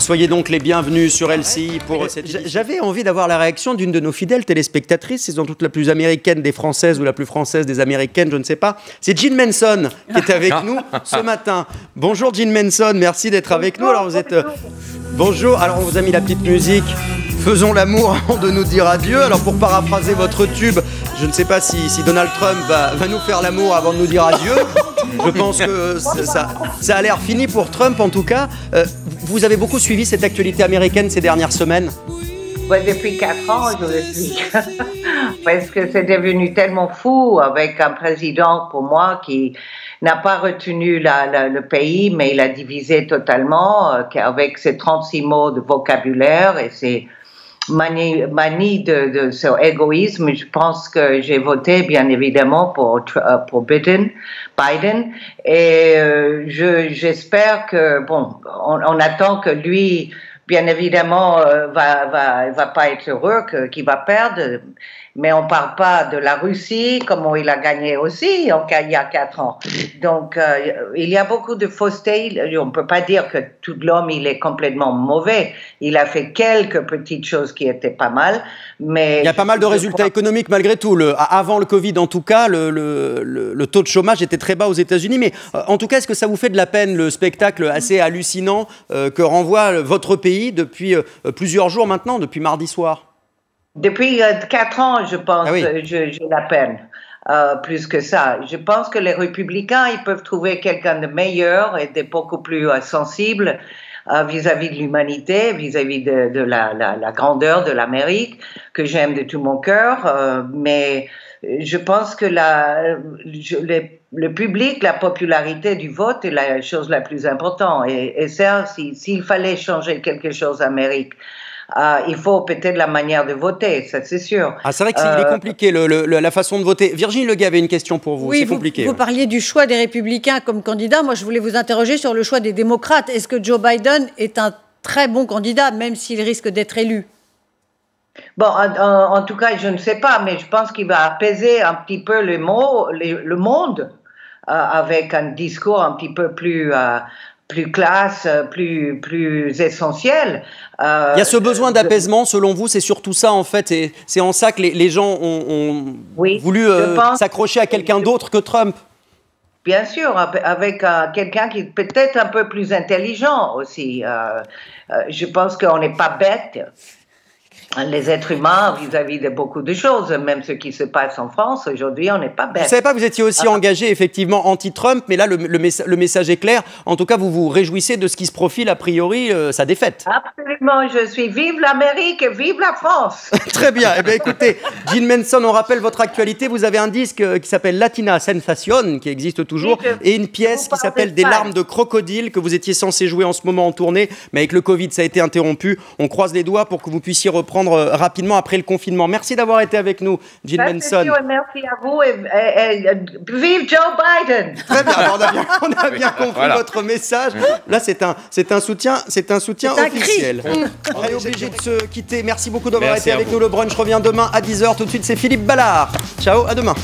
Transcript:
Soyez donc les bienvenus sur LCI pour cette émission. J'avais envie d'avoir la réaction d'une de nos fidèles téléspectatrices, c'est sans doute la plus américaine des Françaises ou la plus française des Américaines, je ne sais pas. C'est Jean Manson qui est avec nous ce matin. Bonjour Jean Manson, merci d'être avec nous. Alors vous êtes... Bonjour, alors on vous a mis la petite musique. Faisons l'amour avant de nous dire adieu. Alors pour paraphraser votre tube, je ne sais pas si Donald Trump va nous faire l'amour avant de nous dire adieu. Je pense que ça a l'air fini pour Trump en tout cas. Vous avez beaucoup suivi cette actualité américaine ces dernières semaines? Ouais, depuis 4 ans, je le suis. Parce que c'est devenu tellement fou avec un président, pour moi, qui n'a pas retenu le pays, mais il a divisé totalement, avec ses 36 mots de vocabulaire et ses manie de son égoïsme. Je pense que j'ai voté, bien évidemment, pour Biden. Et j'espère que, bon, on attend que lui... Bien évidemment, va pas être heureux qu'il va perdre, mais on parle pas de la Russie, comment il a gagné aussi il y a 4 ans. Donc, il y a beaucoup de fausseté. On peut pas dire que tout l'homme, il est complètement mauvais. Il a fait quelques petites choses qui étaient pas mal, mais... Il y a pas mal de résultats économiques malgré tout. Avant le Covid, en tout cas, le taux de chômage était très bas aux États-Unis. Mais en tout cas, est-ce que ça vous fait de la peine, le spectacle assez hallucinant que renvoie votre pays depuis plusieurs jours maintenant, depuis mardi soir? Depuis 4 ans, je pense, j'ai la peine. Plus que ça. Je pense que les républicains, ils peuvent trouver quelqu'un de meilleur et de beaucoup plus sensible vis-à-vis de l'humanité, vis-à-vis de la grandeur de l'Amérique, que j'aime de tout mon cœur. Mais je pense que le public, la popularité du vote est la chose la plus importante. Et ça, s'il fallait changer quelque chose en Amérique, il faut peut-être la manière de voter, ça c'est sûr. Ah, c'est vrai qu'il est compliqué la façon de voter. Virginie Legay avait une question pour vous. Oui, c'est compliqué. Vous parliez du choix des républicains comme candidat. Moi, je voulais vous interroger sur le choix des démocrates. Est-ce que Joe Biden est un très bon candidat, même s'il risque d'être élu? Bon, en tout cas, je ne sais pas, mais je pense qu'il va apaiser un petit peu le monde avec un discours un petit peu plus classe, plus essentiel. Il y a ce besoin d'apaisement, selon vous, c'est surtout ça en fait, et c'est en ça que les gens ont voulu s'accrocher à quelqu'un d'autre que Trump. Bien sûr, avec quelqu'un qui est peut-être un peu plus intelligent aussi. Je pense qu'on n'est pas bête. Les êtres humains vis-à-vis de beaucoup de choses, même ce qui se passe en France aujourd'hui, on n'est pas bête. Je ne savais pas que vous étiez aussi engagé effectivement anti-Trump, mais là le message est clair. En tout cas, vous vous réjouissez de ce qui se profile a priori sa défaite. Absolument, je suis vive l'Amérique et vive la France. Très bien. Eh bien, écoutez, Jean Manson, on rappelle votre actualité. Vous avez un disque qui s'appelle Latina Sensación, qui existe toujours, et une pièce qui s'appelle Des larmes de crocodile, que vous étiez censé jouer en ce moment en tournée, mais avec le Covid, ça a été interrompu. On croise les doigts pour que vous puissiez reprendre rapidement après le confinement. Merci d'avoir été avec nous, Jean Manson. Merci à vous et vive Joe Biden. Très bien, on a bien compris votre message. Là, c'est un soutien officiel. On est obligé de se quitter. Merci beaucoup d'avoir été avec nous. Le brunch revient demain à 10h. Tout de suite, c'est Philippe Ballard. Ciao, à demain.